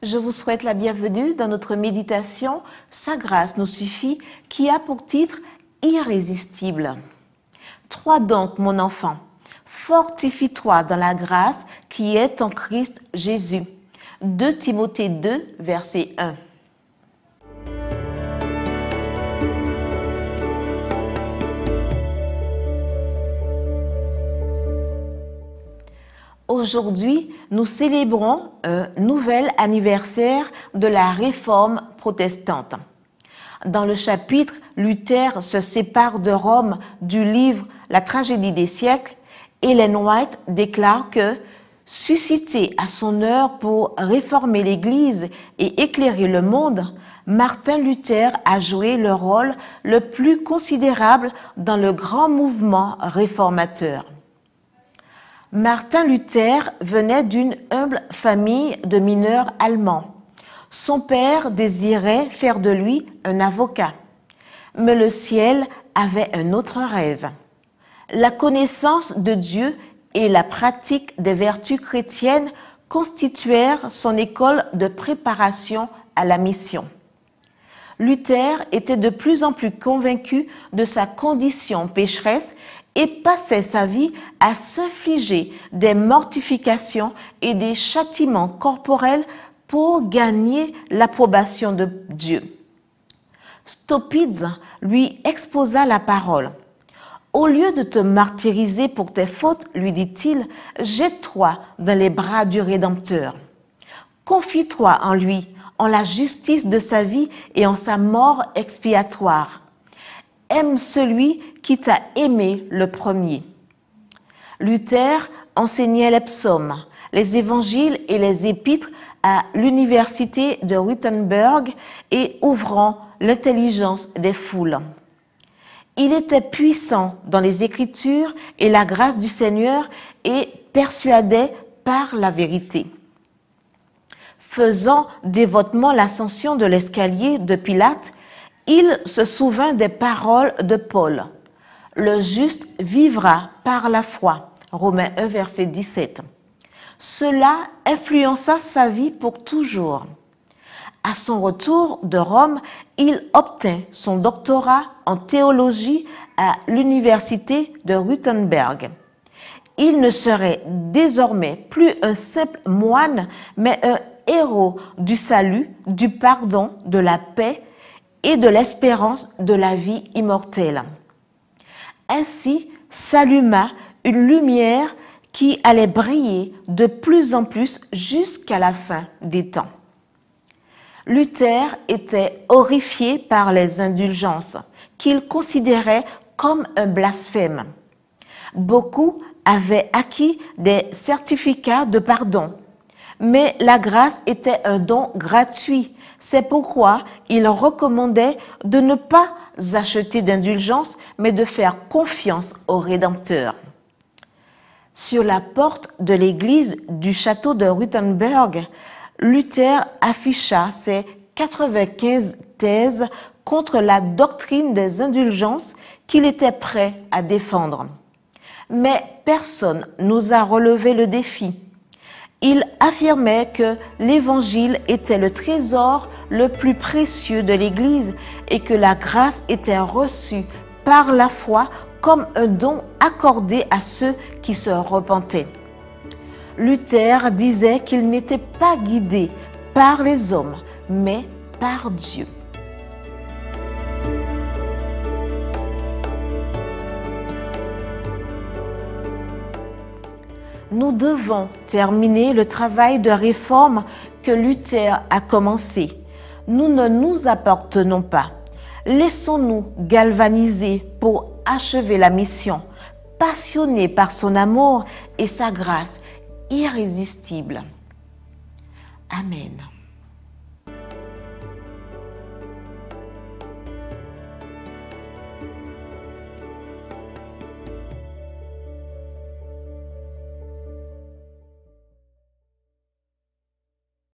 Je vous souhaite la bienvenue dans notre méditation « Sa grâce nous suffit » qui a pour titre « Irrésistible ». Toi donc, mon enfant, fortifie-toi dans la grâce qui est en Christ Jésus. 2 Timothée 2, verset 1. Aujourd'hui, nous célébrons un nouvel anniversaire de la Réforme protestante. Dans le chapitre « Luther se sépare de Rome » du livre « La tragédie des siècles », Ellen White déclare que « suscité à son heure pour réformer l'Église et éclairer le monde, Martin Luther a joué le rôle le plus considérable dans le grand mouvement réformateur. » Martin Luther venait d'une humble famille de mineurs allemands. Son père désirait faire de lui un avocat. Mais le ciel avait un autre rêve. La connaissance de Dieu et la pratique des vertus chrétiennes constituèrent son école de préparation à la mission. Luther était de plus en plus convaincu de sa condition pécheresse et passait sa vie à s'infliger des mortifications et des châtiments corporels pour gagner l'approbation de Dieu. Stopitz lui exposa la parole. « Au lieu de te martyriser pour tes fautes, lui dit-il, jette-toi dans les bras du Rédempteur. Confie-toi en lui, en la justice de sa vie et en sa mort expiatoire. Aime celui qui t'a aimé le premier. » Luther enseignait les psaumes, les évangiles et les épîtres à l'université de Wittenberg et ouvrant l'intelligence des foules. Il était puissant dans les Écritures et la grâce du Seigneur et persuadait par la vérité. Faisant dévotement l'ascension de l'escalier de Pilate, il se souvint des paroles de Paul. « Le juste vivra par la foi » Romains 1, verset 17. Cela influença sa vie pour toujours. À son retour de Rome, il obtint son doctorat en théologie à l'université de Wittenberg. Il ne serait désormais plus un simple moine, mais un héros du salut, du pardon, de la paix et de l'espérance de la vie immortelle. Ainsi s'alluma une lumière qui allait briller de plus en plus jusqu'à la fin des temps. Luther était horrifié par les indulgences, qu'il considérait comme un blasphème. Beaucoup avaient acquis des certificats de pardon, mais la grâce était un don gratuit. C'est pourquoi il recommandait de ne pas acheter d'indulgence, mais de faire confiance au Rédempteur. Sur la porte de l'église du château de Wittenberg, Luther afficha ses 95 thèses contre la doctrine des indulgences qu'il était prêt à défendre. Mais personne n'osa relever le défi. Il affirmait que l'Évangile était le trésor le plus précieux de l'Église et que la grâce était reçue par la foi comme un don accordé à ceux qui se repentaient. Luther disait qu'il n'était pas guidé par les hommes, mais par Dieu. Nous devons terminer le travail de réforme que Luther a commencé. Nous ne nous appartenons pas. Laissons-nous galvaniser pour achever la mission, passionnés par son amour et sa grâce irrésistible. Amen.